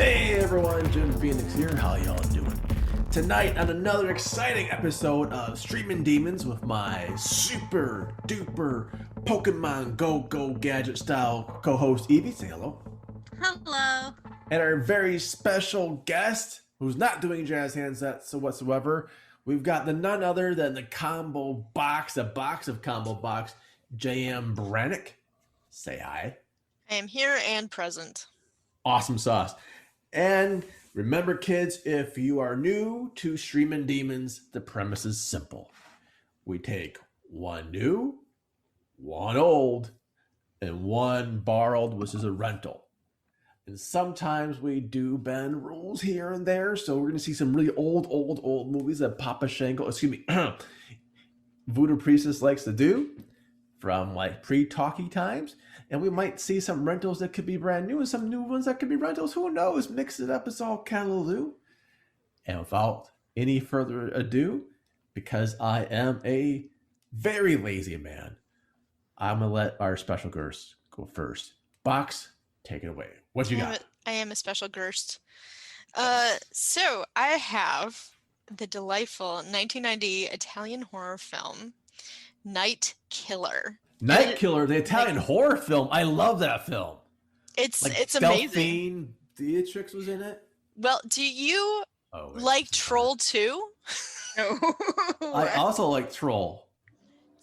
Hey everyone, Jim Phoenix here. How y'all doing? Tonight on another exciting episode of Streamin Demons with my super duper Pokemon Go Gadget style co-host Evie. Say hello. Hello. And our very special guest, who's not doing jazz hands whatsoever. We've got the none other than the combo box, a box of combo box, J.M. Brannick. Say hi. I am here and present. Awesome sauce. And remember, kids, if you are new to Streamin Demons, the premise is simple. We take one new, one old, and one borrowed, which is a rental. And sometimes we do bend rules here and there, so we're going to see some really old movies that Voodoo Priestess likes to do from like pre-talkie times. And we might see some rentals that could be brand new and some new ones that could be rentals. Who knows? Mix it up. It's all callaloo. And without any further ado, because I am a very lazy man, I'm going to let our special guest go first. Box, take it away. What you got? I am a special guest. So I have the delightful 1990 Italian horror film, NightKiller. NightKiller, the Italian horror film. I love that film. It's amazing. Delphine Beatrix was in it. Well, do you like Troll 2? No. I also like Troll.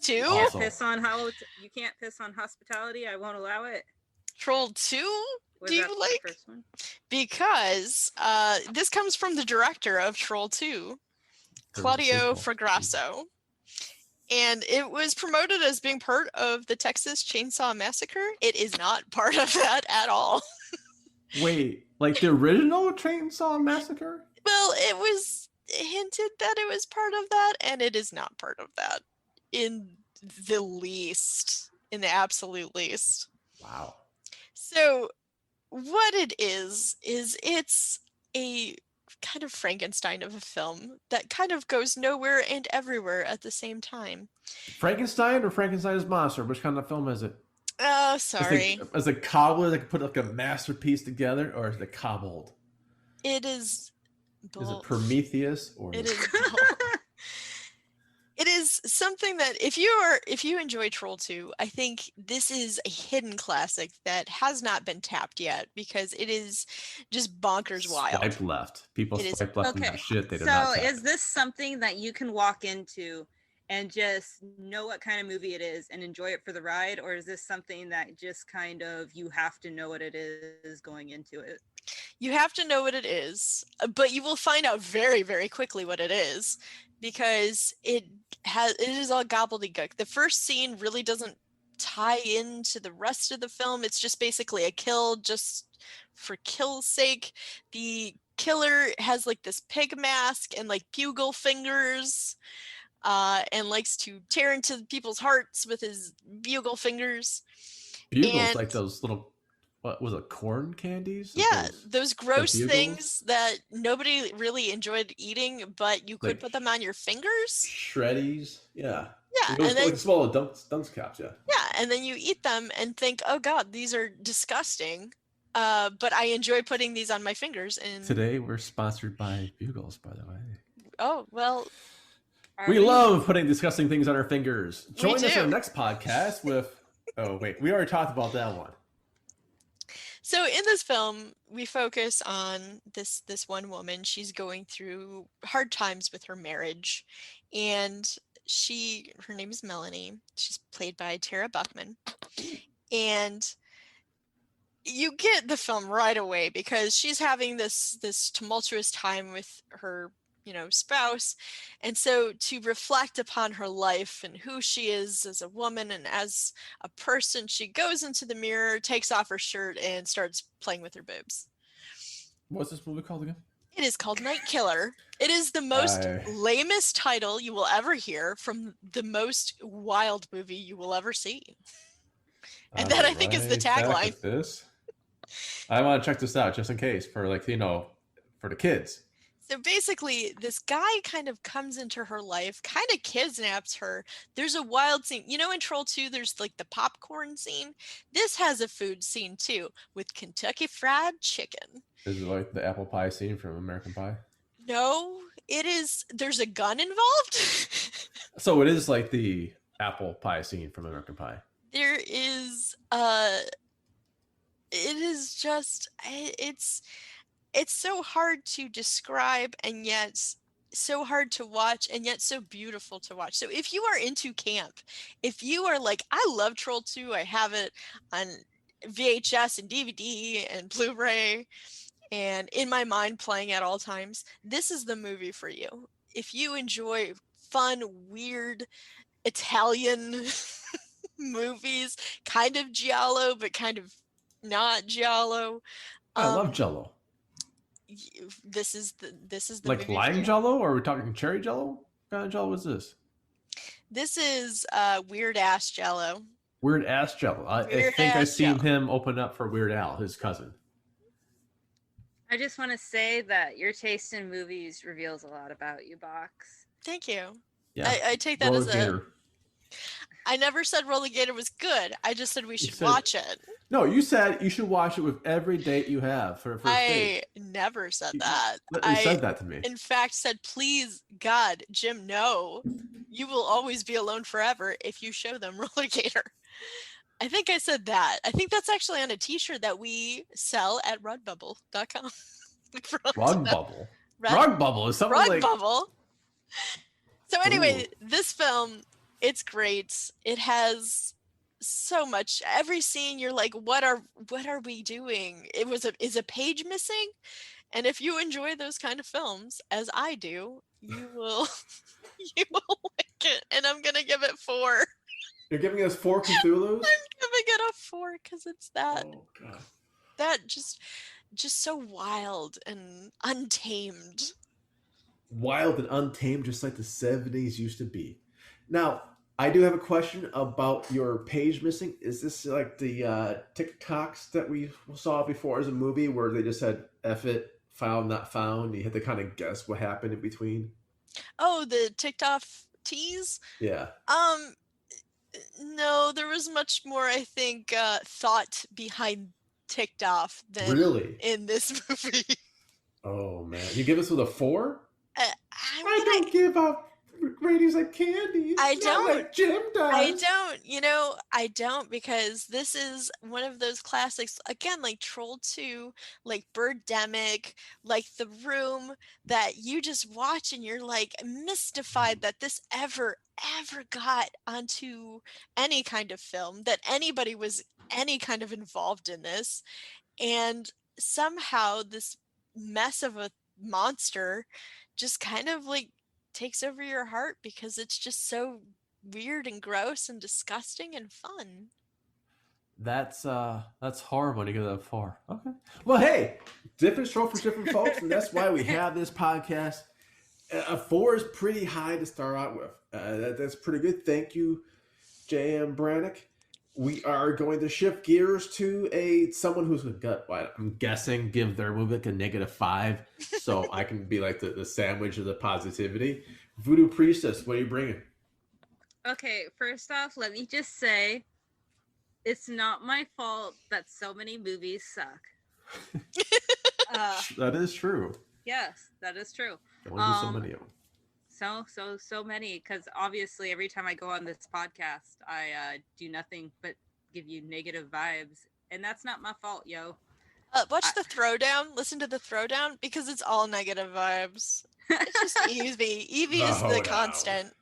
2? You can't piss on hospitality. I won't allow it. Troll 2? Was do you that the like? first one? Because this comes from the director of Troll 2, Claudio Fragrasso. And it was promoted as being part of the Texas Chainsaw Massacre. It is not part of that at all. Wait, like the original Chainsaw Massacre? Well, it was hinted that it was part of that, and it is not part of that in the absolute least. Wow. So what it is it's a kind of Frankenstein of a film that kind of goes nowhere and everywhere at the same time. Frankenstein or Frankenstein's monster? Which kind of film is it? Oh, sorry. As a cobbler that could put like a masterpiece together, or is it cobbled? It is both. Is it Prometheus or it is both. It is something that if you enjoy Troll 2, I think this is a hidden classic that has not been tapped yet because it is just bonkers wild. Swipe left. People swipe left and have shit they do so not tap. is this something that you can walk into and just know what kind of movie it is and enjoy it for the ride, or is this something that just kind of you have to know what it is going into it? You have to know what it is, but you will find out very, very quickly what it is because it is all gobbledygook. The first scene really doesn't tie into the rest of the film. It's just basically a kill just for kill's sake. The killer has like this pig mask and like bugle fingers, and likes to tear into people's hearts with his bugle fingers. Bugles, like those little, what was it, corn candies? Yeah, those gross things that nobody really enjoyed eating, but you could like, put them on your fingers. Shreddies, yeah. Yeah, and then, like small dunce caps, yeah. Yeah, and then you eat them and think, oh God, these are disgusting. But I enjoy putting these on my fingers. And today we're sponsored by Bugles, by the way. Oh, well. We love putting disgusting things on our fingers. Join us on our next podcast with, oh wait, we already talked about that one. So in this film, we focus on this one woman. She's going through hard times with her marriage, and her name is Melanie. She's played by Tara Buckman, and you get the film right away because she's having this tumultuous time with her spouse, and so to reflect upon her life and who she is as a woman and as a person, she goes into the mirror, takes off her shirt, and starts playing with her boobs. What's this movie called again? It is called NightKiller. It is the most lamest title you will ever hear from the most wild movie you will ever see, and that I think is the tagline. This, I want to check this out just in case for for the kids. So basically, this guy kind of comes into her life, kind of kidnaps her. There's a wild scene. You know, in Troll 2, there's like the popcorn scene. This has a food scene too, with Kentucky Fried Chicken. Is it like the apple pie scene from American Pie? No, it is. There's a gun involved. So it is like the apple pie scene from American Pie. There is, it is just, it's so hard to describe and yet so hard to watch and yet so beautiful to watch. So if you are into camp, if you are like, I love Troll 2, I have it on VHS and DVD and Blu-ray and in my mind playing at all times, this is the movie for you. If you enjoy fun, weird Italian movies, kind of giallo but kind of not giallo, I love Jello. this is the Like movie lime Jello, or are we talking cherry Jello? What kind of Jello is this? This is weird ass Jello. Weird ass Jello. I think I've seen him open up for Weird Al, his cousin. I just want to say that your taste in movies reveals a lot about you, Box. Thank you. Yeah, I take that as Gator. I never said Rolligator was good. I just said we should watch it. No, you said you should watch it with every date you have for I date. never said that. You said that to me. In fact, said, please, God, Jim, no. You will always be alone forever if you show them Rolligator. I think I said that. I think that's actually on a t-shirt that we sell at rudbubble.com. Rug Bubble? Rug Bubble is something Rug like... Bubble. So anyway, Ooh. this film, it's great. It has so much. Every scene you're like, what are we doing? Is a page missing? And if you enjoy those kind of films, as I do, you will like it. And I'm gonna give it 4. You're giving us 4 Cthulhus? I'm giving it a 4 because it's that Oh god. that just so wild and untamed. Wild and untamed, just like the 70s used to be. Now, I do have a question about your page missing. Is this like the TikToks that we saw before as a movie where they just said F it, found, not found? You had to kind of guess what happened in between? Oh, the TikTok tease? Yeah. No, there was much more, I think, thought behind TikTok than Really? in this movie. Oh, man. You give us with a 4? I don't give up ratings like candy. I don't. Like Jim does. I don't. I don't, because this is one of those classics, again, like Troll 2, like Birdemic, like The Room, that you just watch and you're like mystified that this ever got onto any kind of film, that anybody was any kind of involved in this. And somehow this mess of a monster just kind of like takes over your heart because it's just so weird and gross and disgusting and fun. That's horrible to give that a 4. Okay. Well, hey, different show for different folks, and that's why we have this podcast. A 4 is pretty high to start out with. That's pretty good. Thank you, J.M. Brannick. We are going to shift gears to someone who's I'm guessing give their movie like a -5, so I can be like the sandwich of the positivity. Voodoo Priestess, what are you bringing? Okay, first off, let me just say, it's not my fault that so many movies suck. That is true. Yes, that is true. Only do so many of them. So many, because obviously every time I go on this podcast, I do nothing but give you negative vibes, and that's not my fault, yo. Watch the Throwdown. Listen to the Throwdown, because it's all negative vibes. It's just Evie. Evie is the constant.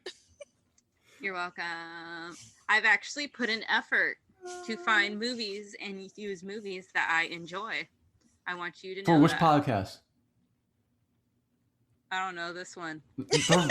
You're welcome. I've actually put an effort to find movies and use movies that I enjoy. I want you to know. For which that. podcast? I don't know, this one. This one?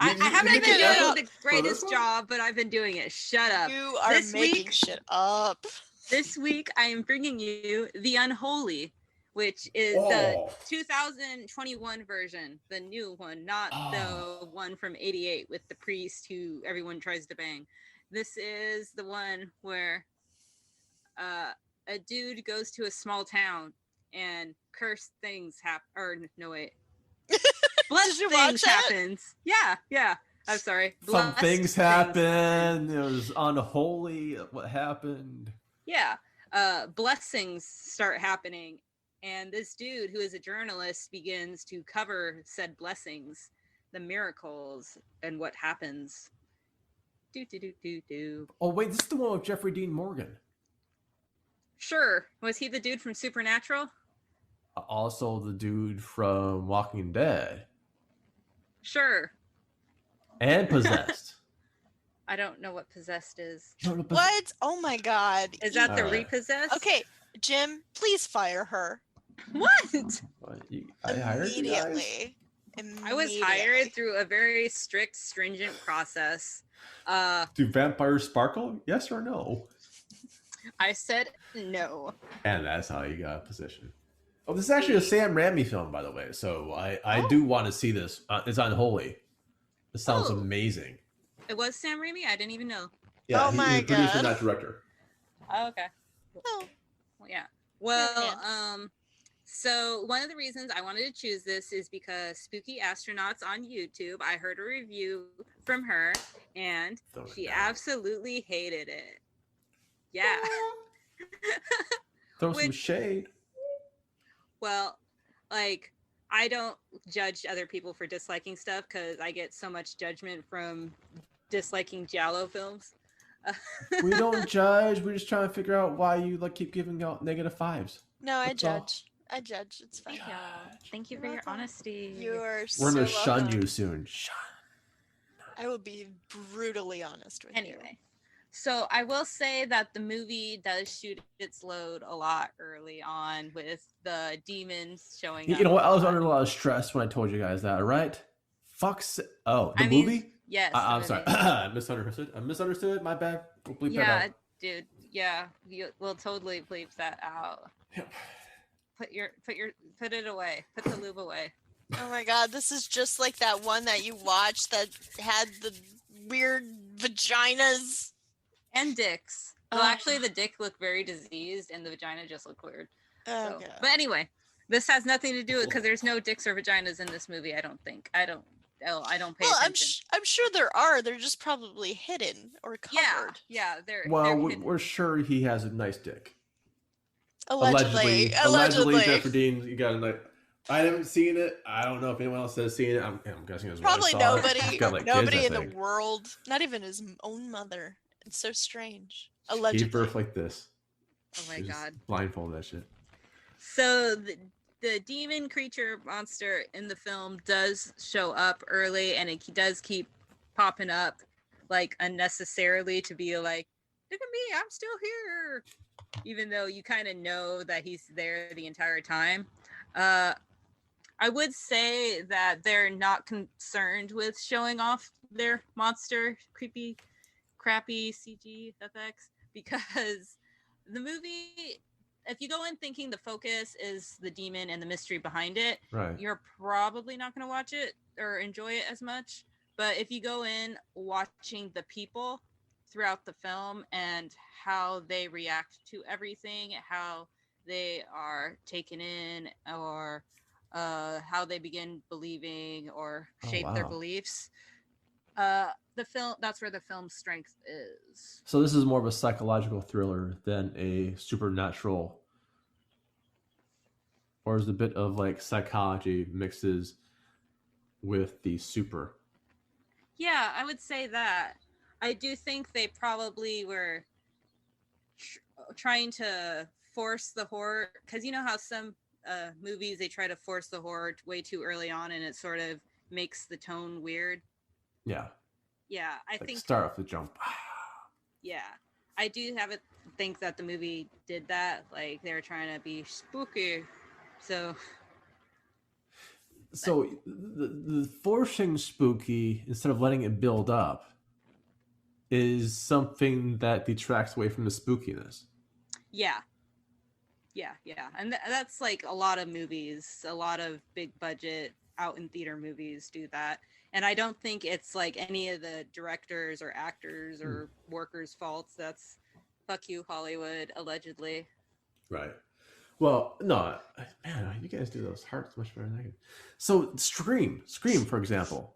I haven't been doing the greatest one? job, but I've been doing it. Shut up. You are making shit up. This week, I am bringing you The Unholy, which is the 2021 version, the new one, not the one from '88 with the priest who everyone tries to bang. This is the one where a dude goes to a small town and cursed things happen. Or no, wait. Did Blessed you watch things that? happens. Yeah. I'm sorry. Some Blessed things happen. happen. It was unholy. What happened? Yeah. Blessings start happening. And this dude, who is a journalist, begins to cover said blessings, the miracles, and what happens. Do. Oh wait, this is the one with Jeffrey Dean Morgan. Sure. Was he the dude from Supernatural? Also the dude from Walking Dead. Sure. And Possessed. I don't know what Possessed is. You don't know Possessed? What? Oh my God. Is that the Alright. Repossessed? Okay, Jim, please fire her What? What, I hired you guys? immediately. I was hired through a very strict, stringent process. Do vampires sparkle? Yes or no? I said no. And that's how you got a position. Oh, this is actually a Sam Raimi film, by the way. So I do want to see this. It's Unholy. This sounds amazing. It was Sam Raimi? I didn't even know. Yeah, Oh he's my the producer, God. not director. Oh, okay. Oh, Well, yeah. Well, so one of the reasons I wanted to choose this is because Spooky Astronauts on YouTube, I heard a review from her and she absolutely hated it. Yeah. Throw some shade. Well, like, I don't judge other people for disliking stuff because I get so much judgment from disliking Giallo films. We don't judge. We're just trying to figure out why you keep giving out -5s. no, I That's all. judge. I judge. It's fine. Yeah. Thank you You're for your welcome. honesty. You are We're gonna so shun welcome. you soon. Shun. I will be brutally honest with you. Anyway, so I will say that the movie does shoot its load a lot early on with the demons showing up. You know what? I was a lot. under a lot of stress when I told you guys that. All right. Fuck's. Oh, the I mean, movie. Yes. I'm the sorry. movie. I misunderstood. I misunderstood. My bad. We'll bleep that Yeah, out. dude. Yeah, we'll totally bleep that out. Yep. Put it away. Put the lube away. Oh my God, this is just like that one that you watched that had the weird vaginas. And dicks. Well, Oh. actually, the dick looked very diseased, and the vagina just looked weird. Oh So- God. But anyway, this has nothing to do with because there's no dicks or vaginas in this movie. I don't think. I don't pay Well, attention. I'm sure there are. They're just probably hidden or covered. Yeah. They're hidden. We're sure he has a nice dick. Allegedly. Jeffrey Dean, you got a nice. I haven't seen it. I don't know if anyone else has seen it. I'm guessing his wife Probably saw it. nobody. He's got, kids, Nobody I in the think. world. Not even his own mother. It's so strange. Gave Allegedly. birth like this. Oh my She just God. blindfold that shit. So the demon creature monster in the film does show up early, and it does keep popping up like unnecessarily to be like, look at me, I'm still here, even though you kind of know that he's there the entire time. I would say that they're not concerned with showing off their monster creepy crappy CG effects because the movie, if you go in thinking the focus is the demon and the mystery behind it, Right. you're probably not going to watch it or enjoy it as much. But if you go in watching the people throughout the film and how they react to everything, how they are taken in, or how they begin believing or shape their wow. beliefs, the film, that's where the film's strength is. So this is more of a psychological thriller than a supernatural, or is a bit of psychology mixes with the super? Yeah, I would say that. I do think they probably were trying to force the horror, because you know how some movies, they try to force the horror way too early on and it sort of makes the tone weird. Yeah. Yeah, I think Start off the jump. yeah, I do think that the movie did that. Like they're trying to be spooky. So the forcing spooky instead of letting it build up is something that detracts away from the spookiness. yeah. And that's like a lot of movies, a lot of big budget out in theater movies do that. And I don't think it's like any of the directors or actors or workers' faults. That's fuck you, Hollywood, allegedly. Right. Well, no, man, you guys do those hearts much better than I can. So, Scream, for example,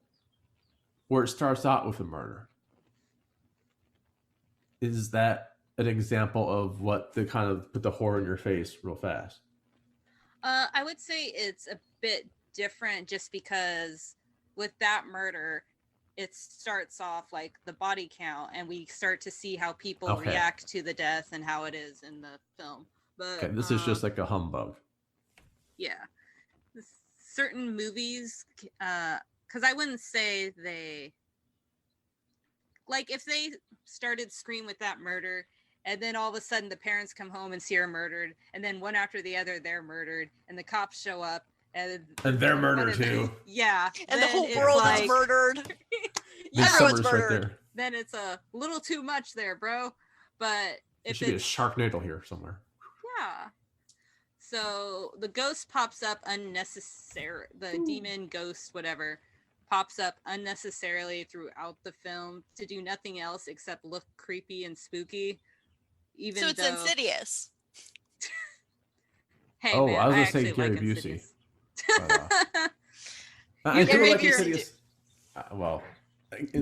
where it starts out with a murder. Is that an example of what the kind of put the horror in your face real fast? I would say it's a bit different just because with that murder, it starts off like the body count, and we start to see how people react to the death and how it is in the film. But okay, this is just like a humbug. Yeah, certain movies, because I wouldn't say they like if they started Scream with that murder. And then all of a sudden the parents come home and see her murdered. And then one after the other, they're murdered. And the cops show up. And they're murdered too. Yeah. And the whole world is murdered. Everyone's murdered. Right there. Then it's a little too much there, bro. But There should be a Sharknado here somewhere. Yeah. So the ghost pops up unnecessary. The demon, ghost, whatever, pops up unnecessarily throughout the film to do nothing else except look creepy and spooky. Even so it's Insidious. Hey, oh, man, I was gonna say like Gary Busey. I You're do gonna like make your- Insidious. Well,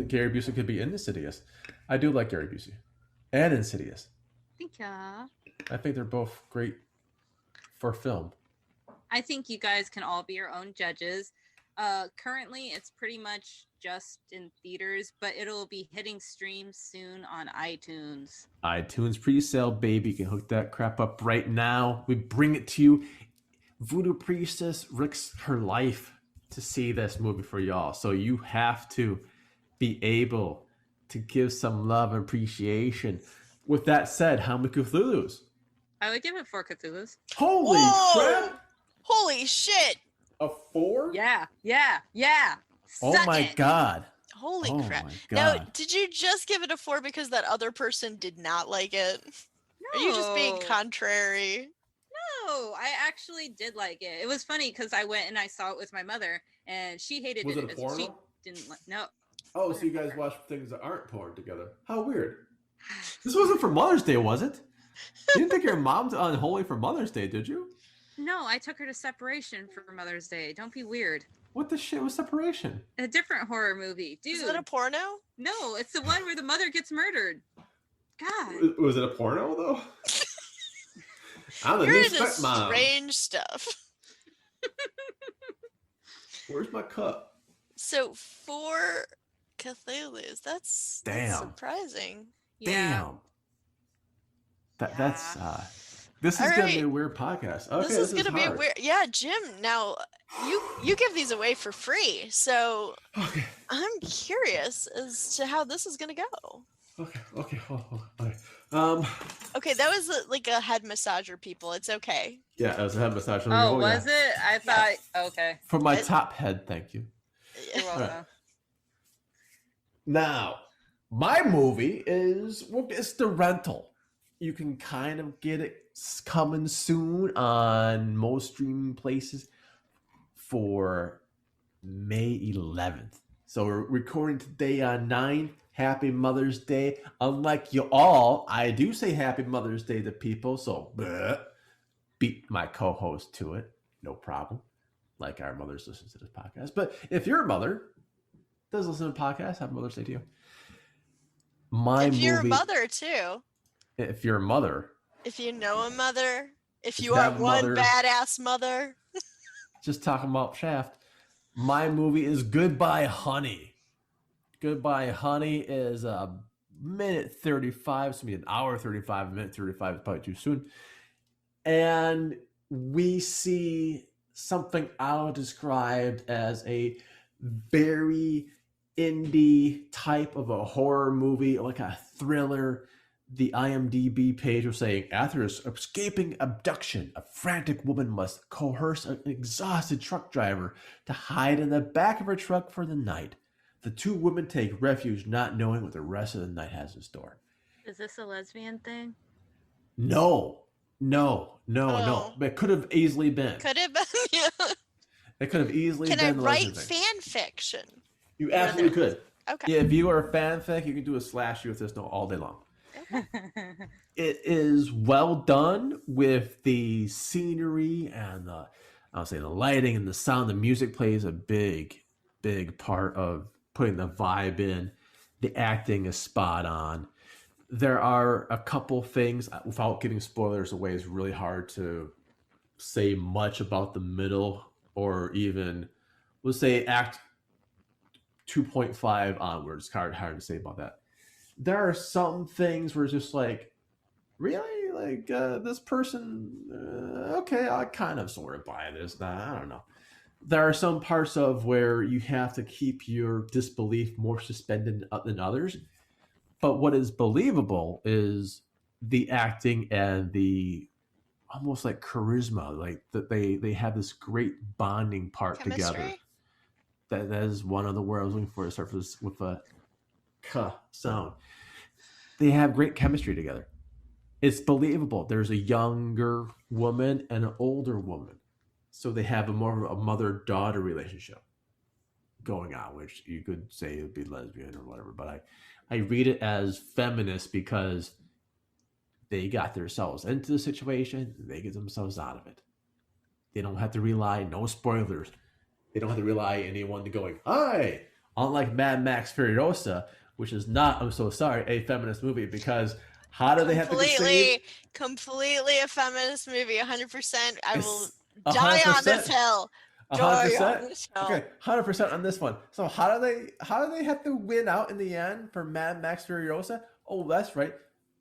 Gary Busey could be in Insidious. I do like Gary Busey and Insidious. Thank ya. I think they're both great for film. I think you guys can all be your own judges. Currently, it's pretty much just in theaters, but it'll be hitting streams soon on iTunes. iTunes pre-sale, baby. You can hook that crap up right now. We bring it to you. Voodoo Priestess risks her life to see this movie for y'all. So you have to be able to give some love and appreciation. With that said, how many Cthulhus? I would give it 4 Cthulhus. Holy crap! Holy shit! A 4? Yeah. Oh Suck my it. god. Holy Oh crap. my Now, God. did you just give it a 4 because that other person did not like it? Are you just being No. contrary? No, I actually did like it. It was funny because I went and I saw it with my mother, and she hated Was it. it a as well. She porno? didn't like. No. Oh, so you guys watch things that aren't porn together. How weird. This wasn't for Mother's Day, was it? You didn't take your mom to Unholy for Mother's Day, did you? No, I took her to Separation for Mother's Day. Don't be weird. What the shit was Separation? A different horror movie, dude. Is it a porno? No, it's the one where the mother gets murdered. God. Was it a porno, though? I'm the You're new into stepmom. strange stuff. Where's my cup? So 4 Cthulhu's, that's Damn. surprising. Yeah. Damn. That's this is All gonna right. be a weird podcast. Okay, This is gonna be a hard. weird. Yeah, Jim. Now you give these away for free, so Okay. I'm curious as to how this is gonna go. Okay. Okay. Okay, that was like a head massager, people. It's okay. Yeah, it was a head massage. Oh, yeah. was it? I thought. Okay. For my It- top head, thank you. You're welcome. Right. Now, my movie is it's The Rental. You can kind of get it coming soon on most streaming places for May 11th. So we're recording today on 9. Happy Mother's Day. Unlike you all, I do say Happy Mother's Day to people. So beat my co-host to it. No problem. Like our mothers listen to this podcast. But if your mother does listen to podcasts, Happy Mother's Day to you. If you're a mother too. If you're a mother. If you know a mother. If If you you are have a one mother. badass mother. Just talking about Shaft. My movie is Goodbye Honey. Goodbye Honey is a minute 35. It's going to be an hour 35. A minute 35 is probably too soon. And we see something I'll describe as a very indie type of a horror movie, like a thriller. The IMDb page was saying, after escaping abduction, a frantic woman must coerce an exhausted truck driver to hide in the back of her truck for the night. The two women take refuge, not knowing what the rest of the night has in store. Is this a lesbian thing? No. Oh. But it could have easily been. Could have been. Yeah. It could have easily Can I been the lesbian write thing. fan fiction? You absolutely could. Okay. Yeah, if you are a fanfic, you can do a slash you with this all day long. Okay. It is well done with the scenery and I'll say the lighting and the sound. The music plays a big part of putting the vibe in. The acting is spot on. There are a couple things, without giving spoilers away, it's really hard to say much about the middle or even, let's say, act 2.5 onwards. Hard to say about that. There are some things where it's just like, really? Like, this person, okay, I kind of sort of buy this. Nah, I don't know. There are some parts of where you have to keep your disbelief more suspended than others. But what is believable is the acting and the almost like charisma, like that they have this great bonding part together. That is one of the words I was looking for to start with a k sound. They have great chemistry together. It's believable. There's a younger woman and an older woman. So they have a more of a mother-daughter relationship going on, which you could say it would be lesbian or whatever. But I read it as feminist because they got themselves into the situation. They get themselves out of it. They don't have to rely, no spoilers. They don't have to rely on anyone to going, hi! Unlike Mad Max Furiosa, which is not, I'm so sorry, a feminist movie because how do they have to get saved? Completely a feminist movie, 100%. I will 100%. die on this hill. 100%. Okay, 100% on this one. So how do they have to win out in the end for Mad Max Furiosa? Oh, that's right.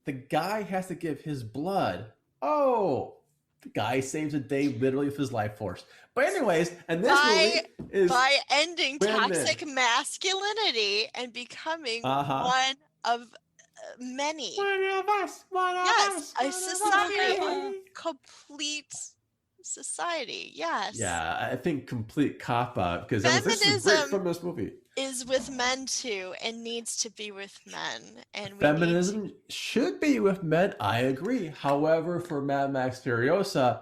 The guy has to give his blood. Oh, the guy saves a day literally with his life force. But anyways, and this movie is by ending toxic masculinity and becoming one of many. One of us. A society, a complete society. Yes. Yeah, I think complete cop out because this is a great feminist movie. Is with men too and needs to be with men, and feminism should be with men. I agree. However, for Mad Max Furiosa,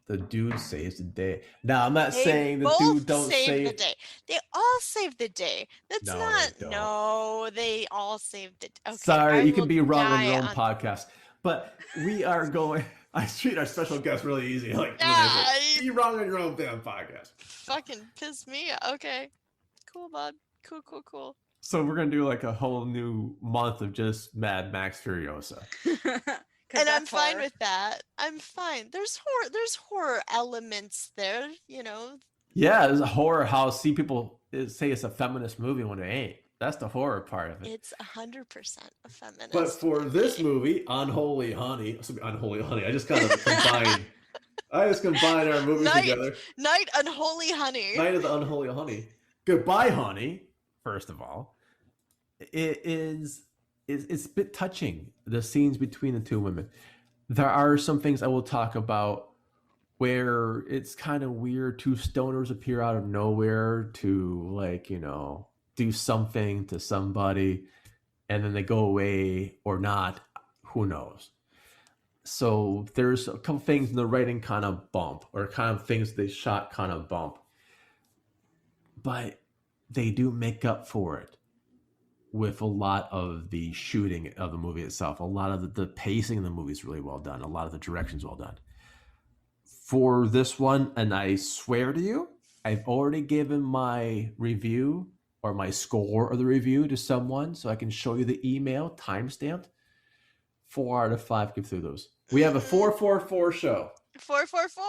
the dude saves the day. Now, I'm not saying the dude don't save the day. They all save the day. That's no, not. They no, they all save the day. Okay, sorry, you can be wrong on your own podcast, but we are going. I treat our special guests really easy. Like, be wrong on your own damn podcast. Fucking piss me. Okay, cool, bud. Cool. So we're gonna do like a whole new month of just Mad Max Furiosa. And I'm fine with that. I'm fine. There's horror elements there, you know. Yeah, there's a horror how see people say it's a feminist movie when it ain't. That's the horror part of it. It's 100% a feminist. But for this movie, Unholy Honey, I just kind of combined. I just combined our movies together. Night Unholy Honey. Night of the Unholy Honey. Goodbye, honey. First of all, it's a bit touching, the scenes between the two women. There are some things I will talk about where it's kind of weird. Two stoners appear out of nowhere to, like, you know, do something to somebody and then they go away or not. Who knows? So there's a couple things in the writing kind of bump, or kind of things they shot kind of bump. But they do make up for it with a lot of the shooting of the movie itself. A lot of the pacing in the movie is really well done. A lot of the direction's well done. For this one, and I swear to you, I've already given my review or my score of the review to someone, so I can show you the email timestamped. 4 out of 5 get through those. We have a 444 show. 444.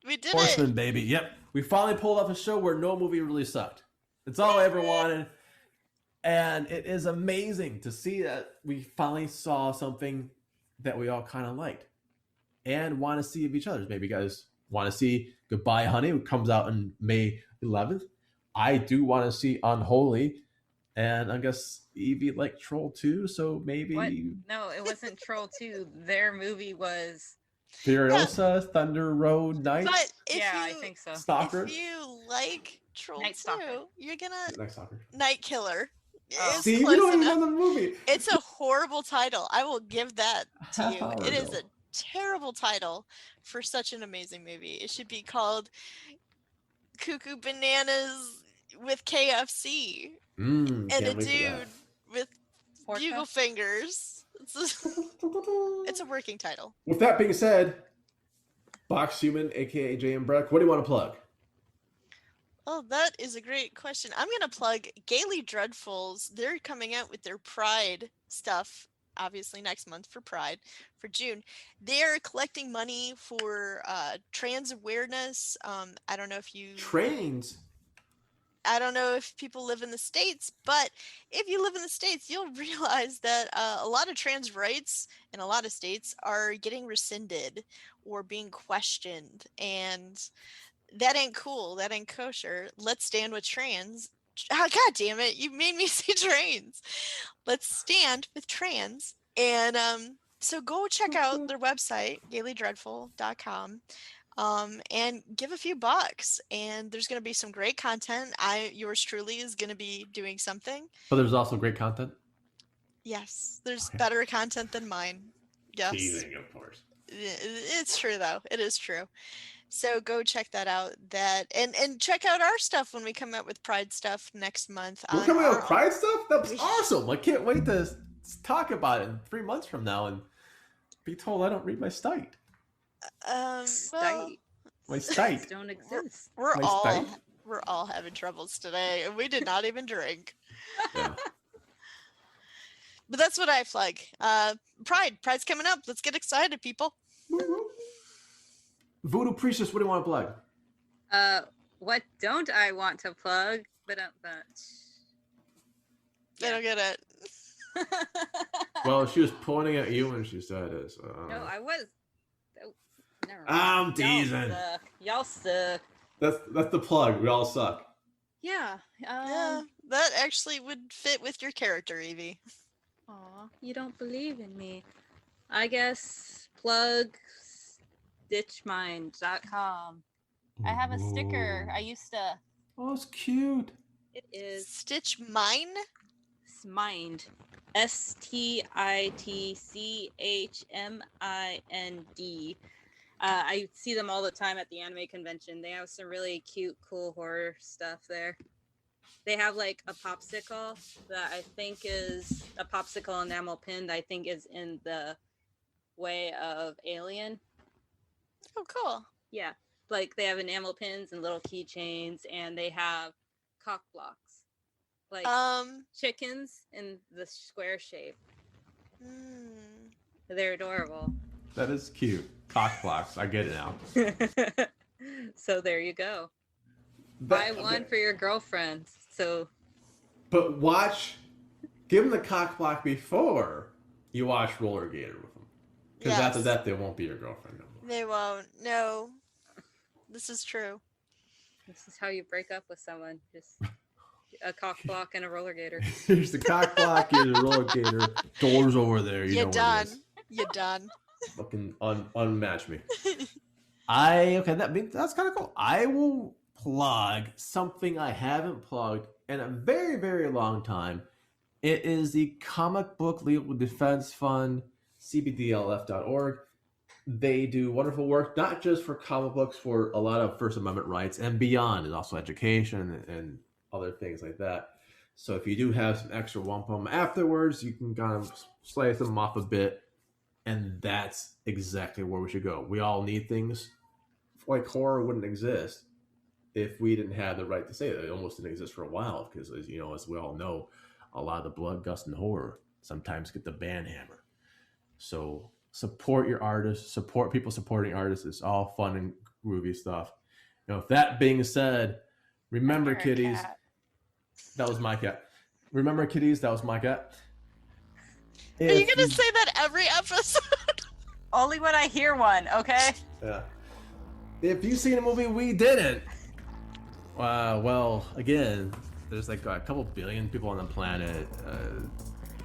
We did Horseman, baby. Yep. We finally pulled off a show where no movie really sucked. It's all I ever wanted. And it is amazing to see that we finally saw something that we all kind of liked and want to see of each other's. Maybe you guys want to see Goodbye, Honey, which comes out on May 11th. I do want to see Unholy. And I guess Evie liked Troll 2, so maybe... What? No, it wasn't Troll 2. Their movie was... Furiosa, Thunder Road, Night. But I think so. Stalker. If you like Troll 2, you're gonna... NightKiller. See, we don't even know the movie. It's a horrible title. I will give that to you. It is a terrible title for such an amazing movie. It should be called Cuckoo Bananas with KFC. And a dude with bugle fingers. It's a working title. With that being said, Box Human, aka JM Breck, what do you want to plug? Oh, that is a great question. I'm going to plug Gaily Dreadfuls. They're coming out with their Pride stuff, obviously next month for Pride, for June. They're collecting money for trans awareness. I don't know if you... Trains? I don't know if people live in the States, but if you live in the States, you'll realize that a lot of trans rights in a lot of states are getting rescinded or being questioned. And that ain't cool. That ain't kosher. Let's stand with trans. Oh, God damn it. You made me say trans. Let's stand with trans. And so go check out their website, gailydreadful.com. And give a few bucks, and there's going to be some great content. Yours truly is going to be doing something. But there's also great content? Yes, there's better content than mine. Yes. Teasing, of course. It's true, though. It is true. So go check that out. And check out our stuff when we come out with Pride stuff next month. We're coming out with Pride stuff? That's awesome. I can't wait to talk about it in 3 months from now and be told I don't read my site. Well, my site don't exist. We're all having troubles today, and we did not even drink. Yeah. But that's what I plug. Pride's coming up. Let's get excited, people. Voodoo Priestess, what do you want to plug? What don't I want to plug? But I don't get it. Well, she was pointing at you when she said it. So, no, I was. Never mind. I'm teasing. Y'all suck. That's the plug. We all suck. Yeah. Yeah, that actually would fit with your character, Evie. Aw, you don't believe in me. I guess plug stitchmind.com. I have a sticker. I used to. Oh, it's cute. It is Stitch Mine? Mind. STITCHMIND. I see them all the time at the anime convention. They have some really cute, cool horror stuff there. They have like a popsicle that I think is a popsicle enamel pin that I think is in the way of Alien. Oh, cool. Yeah. Like they have enamel pins and little keychains, and they have cock blocks. Like chickens in the square shape. They're adorable. That is cute. Cock blocks. I get it now. So there you go. Buy one for your girlfriend. So. But give them the cock block before you watch Roller Gator with them. Because after that, they won't be your girlfriend no more. They won't. No. This is true. This is how you break up with someone. Just a cock block and a roller gator. Here's the cock block. Here's a roller gator. Doors over there. You're done. You're done. Fucking unmatch me. That's kind of cool. I will plug something I haven't plugged in a very, very long time. It is the Comic Book Legal Defense Fund, cbdlf.org. They do wonderful work, not just for comic books, for a lot of First Amendment rights and beyond, and also education and other things like that. So if you do have some extra wampum afterwards, you can kind of slice them off a bit, and that's exactly where we should go. We all need things. Like horror wouldn't exist if we didn't have the right to say that. It almost didn't exist for a while because, as we all know, a lot of the blood, gust, and horror sometimes get the ban hammer. So support your artists, support people supporting artists. It's all fun and groovy stuff. With that being said, remember, kitties. That was my cat. Remember, kitties. That was my cat. Are you gonna say that every episode? Only when I hear one, okay? Yeah. If you've seen a movie we didn't, well, again, there's like a couple billion people on the planet.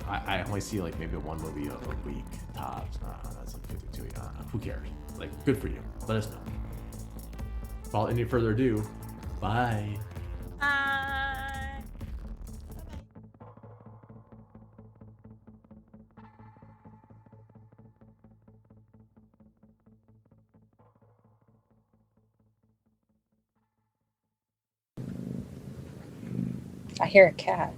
I only see like maybe one movie a week tops. That's like 52. Who cares? Like, good for you. Let us know. Without any further ado, bye. Bye. I hear a cat.